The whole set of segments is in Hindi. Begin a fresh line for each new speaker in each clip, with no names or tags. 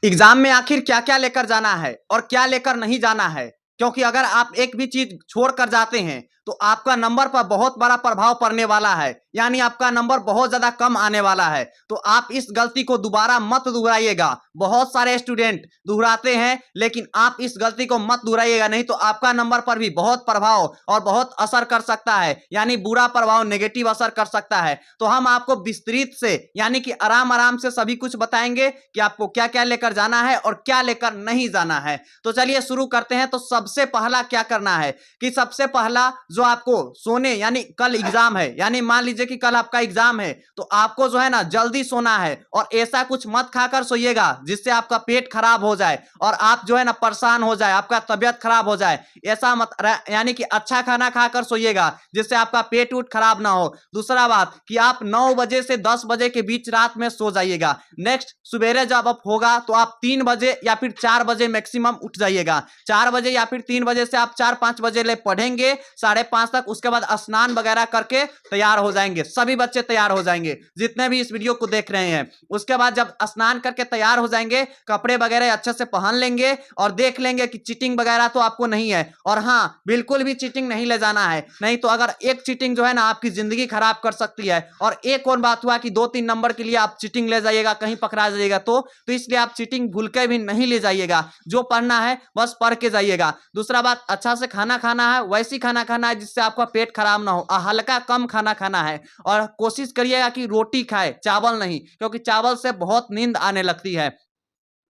एग्जाम में आखिर क्या क्या लेकर जाना है और क्या लेकर नहीं जाना है, क्योंकि अगर आप एक भी चीज छोड़ कर जाते हैं तो आपका नंबर पर बहुत बड़ा प्रभाव पड़ने वाला है, यानी आपका नंबर बहुत ज्यादा कम आने वाला है। तो आप इस गलती को दोबारा मत दोहराइएगा। बहुत सारे स्टूडेंट दोहराते हैं, लेकिन आप इस गलती को मत दोहराइएगा, नहीं तो आपका नंबर पर भी बहुत प्रभाव और बहुत असर कर सकता है, यानी बुरा प्रभाव, नेगेटिव असर कर सकता है। तो हम आपको विस्तृत से यानी कि आराम आराम से सभी कुछ बताएंगे कि आपको क्या क्या लेकर जाना है और क्या लेकर नहीं जाना है। तो चलिए शुरू करते हैं। तो सबसे पहला क्या करना है कि सबसे पहला जो आपको सोने, यानी कल एग्जाम है, यानी मान लीजिए कि कल आपका एग्जाम है, तो आपको जो है ना जल्दी सोना है और ऐसा कुछ मत खाकर सोइएगा जिससे आपका पेट खराब हो जाए और आप जो है ना परेशान हो जाए, आपका तबियत खराब हो जाए। ऐसा मत, यानी कि अच्छा खाना खाकर सोइएगा जिससे आपका पेट उठ खराब ना हो। दूसरा बात कि आप 9 बजे से 10 बजे के बीच रात में सो जाइएगा। नेक्स्ट सुबेरे जब आप होगा तो आप 3 बजे या फिर 4 बजे मैक्सिमम उठ जाइएगा। 4 बजे या फिर 3 बजे से आप 4-5 बजे ले पढ़ेंगे 5:30 तक। उसके बाद स्नान वगैरह करके तैयार हो जाएंगे। सभी बच्चे तैयार हो जाएंगे जितने भी इस वीडियो को देख रहे हैं। उसके बाद जब स्नान करके तैयार हो जाएंगे, कपड़े वगैरह अच्छे से पहन लेंगे और देख लेंगे कि चीटिंग वगैरह तो आपको नहीं है। और हाँ, बिल्कुल भी चीटिंग नहीं ले जाना है, नहीं तो अगर एक चीटिंग जो है ना आपकी जिंदगी खराब कर सकती है। और एक और बात हुआ कि 2-3 नंबर के लिए आप चीटिंग ले जाइएगा, कहीं पकड़ा जाइएगा तो इसलिए आप चीटिंग भूल के भी नहीं ले जाइएगा। जो पढ़ना है बस पढ़ के जाइएगा। दूसरा बात, अच्छा से खाना खाना है, वैसी खाना खाना है जिससे आपका पेट खराब ना हो। हल्का कम खाना खाना है और कोशिश करिएगा कि रोटी खाए, चावल नहीं, क्योंकि चावल से बहुत नींद आने लगती है।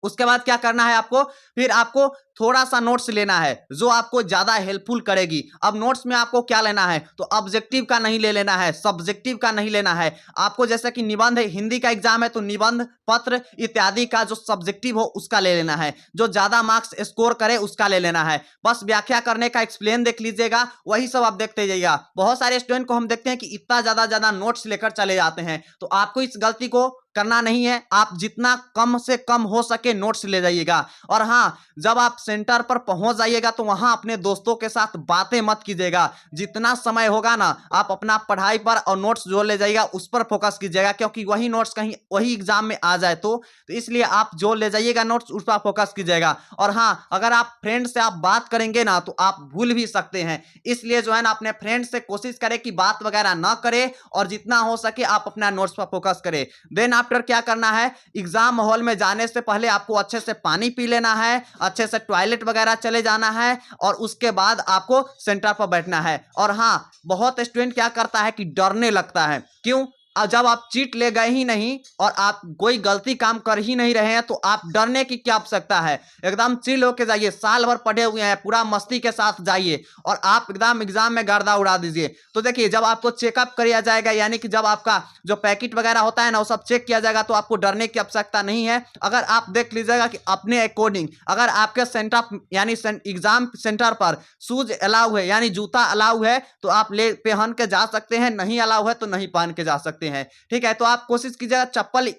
उसके बाद क्या करना है आपको, फिर आपको थोड़ा सा नोट्स लेना है जो आपको ज्यादा हेल्पफुल करेगी। अब नोट्स में आपको क्या लेना है, तो ऑब्जेक्टिव का नहीं ले लेना है, सब्जेक्टिव का नहीं लेना है आपको। जैसे कि निबंध है, हिंदी का एग्जाम है तो निबंध पत्र इत्यादि का जो सब्जेक्टिव हो उसका ले लेना है। जो ज्यादा मार्क्स स्कोर करे उसका ले लेना है। बस व्याख्या करने का एक्सप्लेन देख लीजिएगा, वही सब आप देखते जाइएगा। बहुत सारे स्टूडेंट को हम देखते हैं कि इतना ज्यादा ज्यादा नोट्स लेकर चले जाते हैं, तो आपको इस गलती को करना नहीं है। आप जितना कम से कम हो सके नोट्स ले जाइएगा। और हाँ, जब आप सेंटर पर पहुंच जाइएगा तो वहां अपने दोस्तों के साथ बातें मत कीजिएगा। जितना समय होगा ना आप अपना पढ़ाई पर और नोट्स जो ले जाइएगा उस पर फोकस कीजिएगा, क्योंकि वही नोट्स कहीं वही एग्जाम में आ जाए तो इसलिए आप जो ले जाइएगा नोट्स उस पर फोकस कीजिएगा। और हाँ, अगर आप फ्रेंड से आप बात करेंगे ना तो आप भूल भी सकते हैं, इसलिए जो है ना अपने फ्रेंड से कोशिश करें कि बात वगैरह ना करें और जितना हो सके आप अपना नोट्स पर फोकस करें। देन आफ्टर क्या करना है, एग्जाम हॉल में जाने से पहले आपको अच्छे से पानी पी लेना है, अच्छे से टॉयलेट वगैरह चले जाना है और उसके बाद आपको सेंटर पर बैठना है। और हाँ, बहुत स्टूडेंट क्या करता है कि डरने लगता है। क्यों? जब आप चीट ले गए ही नहीं और आप कोई गलती काम कर ही नहीं रहे हैं तो आप डरने की क्या आवश्यकता है। एकदम चिल होके जाइए, साल भर पढ़े हुए हैं, पूरा मस्ती के साथ जाइए और आप एकदम एग्जाम में गर्दा उड़ा दीजिए। तो देखिए, जब आपको चेकअप किया जाएगा, यानी कि जब आपका जो पैकेट वगैरह होता है ना वो सब चेक किया जाएगा, तो आपको डरने की आवश्यकता नहीं है। अगर आप देख लीजिएगा कि अपने अकॉर्डिंग अगर आपके सेंटर यानी एग्जाम सेंटर पर शूज अलाउ है, यानी जूता अलाउ है, तो आप ले पहन के जा सकते हैं, नहीं अलाउ है तो नहीं पहन के जा सकते हैं। ठीक है, तो आप कोशिश कीजिएगा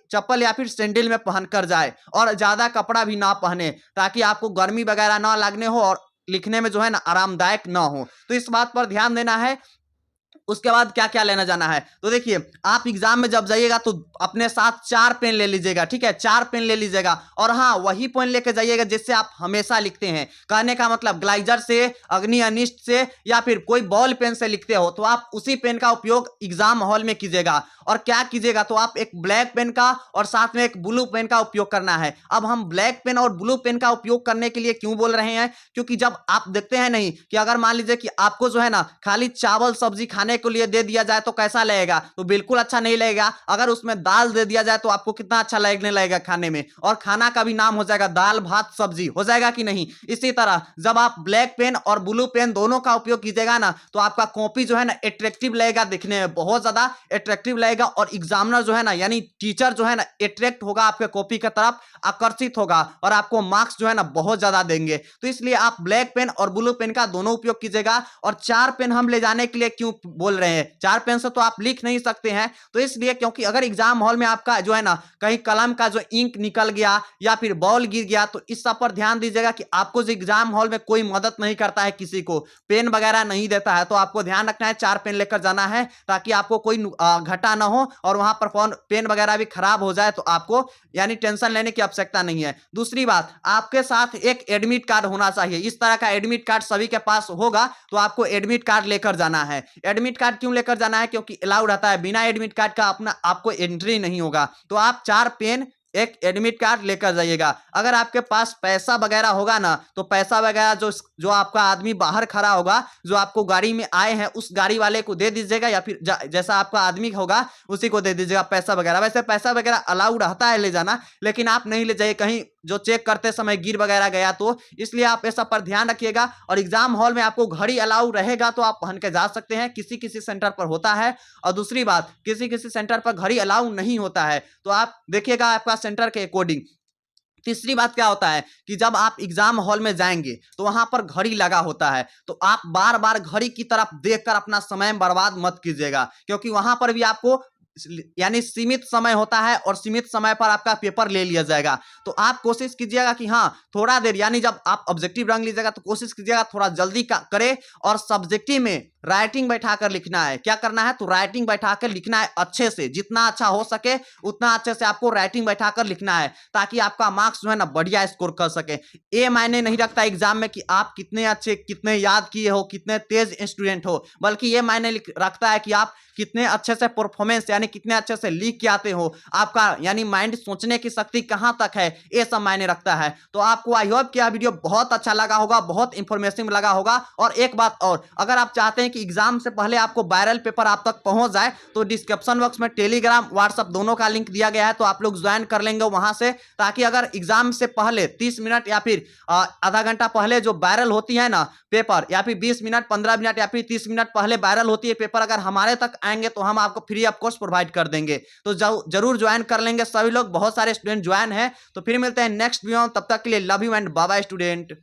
चप्पल या फिर सैंडल में पहनकर जाए और ज्यादा कपड़ा भी ना पहने, ताकि आपको गर्मी वगैरह ना लगने हो और लिखने में जो है ना आरामदायक ना हो। तो इस बात पर ध्यान देना है। उसके बाद क्या क्या लेना जाना है, तो देखिए, आप एग्जाम में जब जाइएगा तो अपने साथ 4 पेन ले लीजिएगा। ठीक है, 4 पेन ले लीजिएगा और हाँ, वही पेन लेके जाइएगा जिससे आप हमेशा लिखते हैं। कहने का मतलब ग्लाइजर से, अग्नि अनिष्ट से या फिर कोई बॉल पेन से लिखते हो तो आप उसी पेन का उपयोग एग्जाम हॉल में कीजिएगा। और क्या कीजिएगा, तो आप एक ब्लैक पेन का और साथ में एक ब्लू पेन का उपयोग करना है। अब हम ब्लैक पेन और ब्लू पेन का उपयोग करने के लिए क्यों बोल रहे हैं, क्योंकि जब आप देखते हैं नहीं कि अगर मान लीजिए कि आपको जो है ना खाली चावल सब्जी खाने के लिए दे दिया जाए तो कैसा लगेगा, तो बिल्कुल अच्छा नहीं लगेगा। अगर उसमें दाल दे दिया जाए तो आपको कितना अच्छा लगने लगेगा खाने में, और खाना का भी नाम हो जाएगा दाल भात सब्जी, हो जाएगा कि नहीं। इसी तरह जब आप ब्लैक पेन और ब्लू पेन दोनों का उपयोग कीजिएगा ना तो आपका कॉपी जो है ना अट्रैक्टिव लगेगा, दिखने में बहुत ज्यादा अट्रैक्टिव लगेगा और एग्जामिनर जो है ना यानी टीचर जो है ना अट्रैक्ट होगा आपके कॉपी की तरफ, आकर्षित होगा और आपको मार्क्स जो है ना बहुत ज्यादा देंगे। तो इसलिए आप ब्लैक पेन और ब्लू पेन का दोनों उपयोग कीजिएगा। और 4 पेन हम ले जाने के लिए क्यों बोल रहे हैं, 4 पेन से तो आप लिख नहीं सकते हैं। तो इसलिए क्योंकि अगर एग्जाम हॉल में आपका जो है ना कहीं कलम का जो इंक निकल गया या फिर बॉल गिर गया, तो इस सब पर ध्यान दीजिएगा कि आपको जो एग्जाम हॉल में कोई मदद नहीं करता है, किसी को पेन वगैरह नहीं देता है, तो आपको ध्यान रखना है 4 पेन लेकर जाना है ताकि आपको कोई घाटा ना हो और वहां पर फोन पेन वगैरह भी खराब हो जाए तो आपको यानी टेंशन लेने की आवश्यकता नहीं है। दूसरी बात, आपके साथ एक एडमिट कार्ड होना चाहिए। इस तरह का एडमिट कार्ड सभी के पास होगा तो आपको एडमिट कार्ड लेकर जाना है। एडमिट कार्ड क्यों लेकर जाना है? क्योंकि अलाउड रहता है, बिना एडमिट कार्ड का अपना आपको एंट्री नहीं होगा। तो आप 4 पेन एक एडमिट कार्ड लेकर जाइएगा। अगर आपके पास पैसा वगैरह होगा ना तो पैसा वगैरह जो आपका आदमी बाहर खड़ा होगा, जो आपको गाड़ी में आए हैं, उस गाड़ी वाले को दे दीजिएगा या फिर जैसा आपका आदमी होगा उसी को दे दीजिएगा पैसा वगैरह। वैसे पैसा वगैरह अलाउड रहता है ले जाना, लेकिन आप नहीं ले जाइए कहीं जो चेक करते समय गिर वगैरह गया तो, इसलिए आप ये सब पर ध्यान रखिएगा। और एग्जाम हॉल में आपको घड़ी अलाउ रहेगा तो आप पहन के जा सकते हैं, किसी किसी सेंटर पर होता है। और दूसरी बात, किसी किसी सेंटर पर घड़ी अलाउ नहीं होता है, तो आप देखिएगा आपका सेंटर के अकॉर्डिंग। तीसरी बात क्या होता है कि जब आप एग्जाम हॉल में जाएंगे तो वहां पर घड़ी लगा होता है, तो आप बार बार घड़ी की तरफ देखकर अपना समय बर्बाद मत कीजिएगा, क्योंकि वहां पर भी आपको यानी सीमित समय होता है और सीमित समय पर आपका पेपर ले लिया जाएगा। तो आप कोशिश कीजिएगा कि हाँ थोड़ा देर, यानी जब आप ऑब्जेक्टिव रंग लीजिएगा तो कोशिश कीजिएगा थोड़ा जल्दी करें। और सब्जेक्टिव में राइटिंग बैठाकर लिखना है। क्या करना है? तो राइटिंग बैठाकर लिखना है अच्छे से, जितना अच्छा हो सके उतना अच्छे से आपको राइटिंग बैठाकर लिखना है, ताकि आपका मार्क्स जो है ना बढ़िया स्कोर कर सके। ये मायने नहीं रखता एग्जाम में कि आप कितने अच्छे, कितने याद किए हो, कितने तेज स्टूडेंट हो, बल्कि ये मायने रखता है कि आप कितने अच्छे से परफॉर्मेंस यानी कितने अच्छे से लिख के आते हो, आपका यानी माइंड सोचने की शक्ति कहां तक है, ये सब मायने रखता है। तो आपको आई होप कि यह वीडियो बहुत अच्छा लगा होगा, बहुत इंफॉर्मेटिव लगा होगा। और एक बात और, अगर आप चाहते हैं कि एग्जाम से पहले आपको वायरल पेपर आप तक पहुंच जाए तो डिस्क्रिप्शन बॉक्स में टेलीग्राम व्हाट्सएप दोनों का लिंक दिया गया है, तो आप लोग ज्वाइन कर लेंगे वहां से, ताकि अगर एग्जाम से पहले 30 मिनट या फिर आधा घंटा पहले जो वायरल होती है ना पेपर, या फिर 20 मिनट 15 मिनट या फिर 30 मिनट पहले वायरल होती है पेपर, अगर हमारे तक आएंगे तो हम आपको फ्री ऑफ कॉस्ट प्रोवाइड कर देंगे। तो जरूर ज्वाइन कर लेंगे सभी लोग, बहुत सारे स्टूडेंट ज्वाइन है। तो फिर मिलते हैं नेक्स्ट वीडियो, तब तक के लिए love you and bye bye student.